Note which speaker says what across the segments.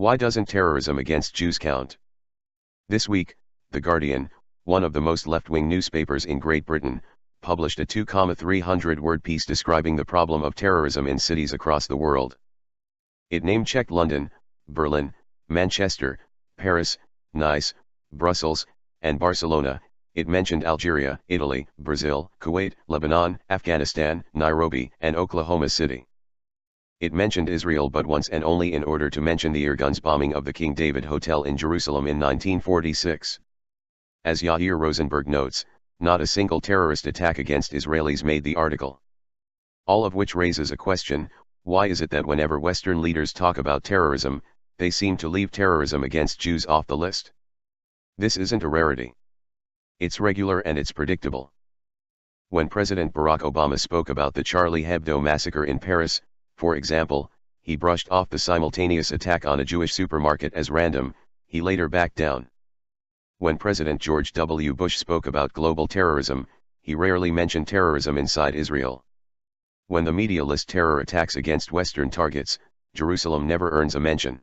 Speaker 1: Why doesn't terrorism against Jews count? This week, The Guardian, one of the most left-wing newspapers in Great Britain, published a 2,300-word piece describing the problem of terrorism in cities across the world. It name-checked London, Berlin, Manchester, Paris, Nice, Brussels, and Barcelona. It mentioned Algeria, Italy, Brazil, Kuwait, Lebanon, Afghanistan, Nairobi, and Oklahoma City. It mentioned Israel but once and only in order to mention the Irgun's bombing of the King David Hotel in Jerusalem in 1946. As Yair Rosenberg notes, not a single terrorist attack against Israelis made the article. All of which raises a question: why is it that whenever Western leaders talk about terrorism, they seem to leave terrorism against Jews off the list? This isn't a rarity. It's regular and it's predictable. When President Barack Obama spoke about the Charlie Hebdo massacre in Paris, for example, he brushed off the simultaneous attack on a Jewish supermarket as random. He later backed down. When President George W. Bush spoke about global terrorism, he rarely mentioned terrorism inside Israel. When the media list terror attacks against Western targets, Jerusalem never earns a mention.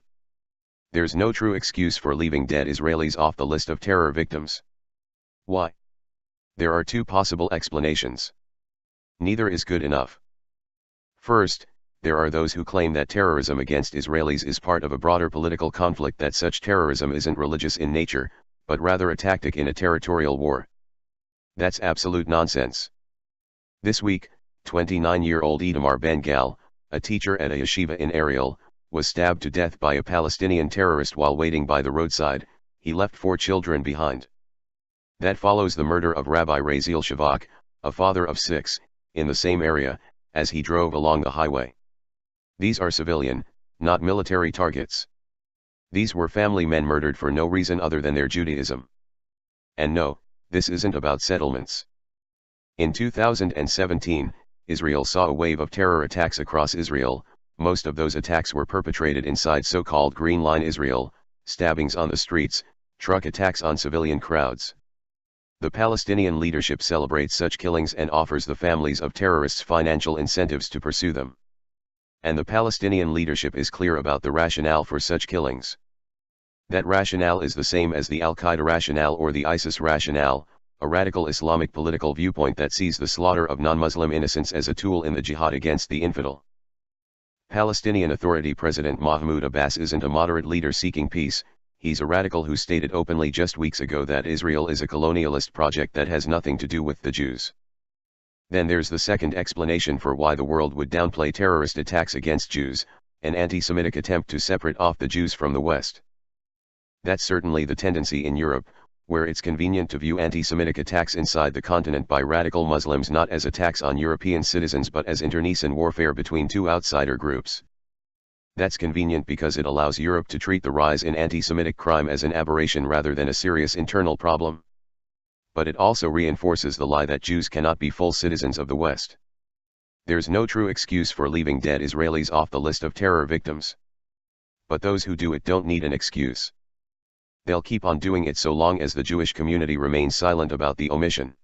Speaker 1: There's no true excuse for leaving dead Israelis off the list of terror victims. Why? There are two possible explanations. Neither is good enough. First, there are those who claim that terrorism against Israelis is part of a broader political conflict, that such terrorism isn't religious in nature, but rather a tactic in a territorial war. That's absolute nonsense. This week, 29-year-old Itamar Ben-Gal, a teacher at a yeshiva in Ariel, was stabbed to death by a Palestinian terrorist while waiting by the roadside. He left 4 children behind. That follows the murder of Rabbi Raziel Shavak, a father of 6, in the same area, as he drove along the highway. These are civilian, not military targets. These were family men murdered for no reason other than their Judaism. And no, this isn't about settlements. In 2017, Israel saw a wave of terror attacks across Israel. Most of those attacks were perpetrated inside so-called Green Line Israel, stabbings on the streets, truck attacks on civilian crowds. The Palestinian leadership celebrates such killings and offers the families of terrorists financial incentives to pursue them. And the Palestinian leadership is clear about the rationale for such killings. That rationale is the same as the Al-Qaeda rationale or the ISIS rationale, a radical Islamic political viewpoint that sees the slaughter of non-Muslim innocents as a tool in the jihad against the infidel. Palestinian Authority President Mahmoud Abbas isn't a moderate leader seeking peace. He's a radical who stated openly just weeks ago that Israel is a colonialist project that has nothing to do with the Jews. Then there's the second explanation for why the world would downplay terrorist attacks against Jews, an anti-Semitic attempt to separate off the Jews from the West. That's certainly the tendency in Europe, where it's convenient to view anti-Semitic attacks inside the continent by radical Muslims not as attacks on European citizens but as internecine warfare between two outsider groups. That's convenient because it allows Europe to treat the rise in anti-Semitic crime as an aberration rather than a serious internal problem. But it also reinforces the lie that Jews cannot be full citizens of the West. There's no true excuse for leaving dead Israelis off the list of terror victims. But those who do it don't need an excuse. They'll keep on doing it so long as the Jewish community remains silent about the omission.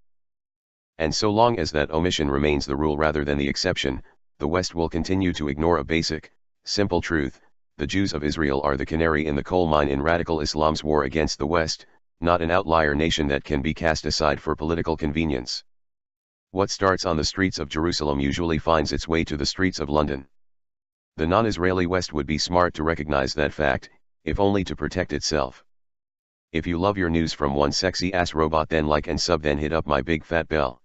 Speaker 1: And so long as that omission remains the rule rather than the exception, the West will continue to ignore a basic, simple truth: the Jews of Israel are the canary in the coal mine in radical Islam's war against the West, not an outlier nation that can be cast aside for political convenience. What starts on the streets of Jerusalem usually finds its way to the streets of London. The non-Israeli West would be smart to recognize that fact, if only to protect itself. If you love your news from one sexy ass robot, then like and sub, then hit up my big fat bell.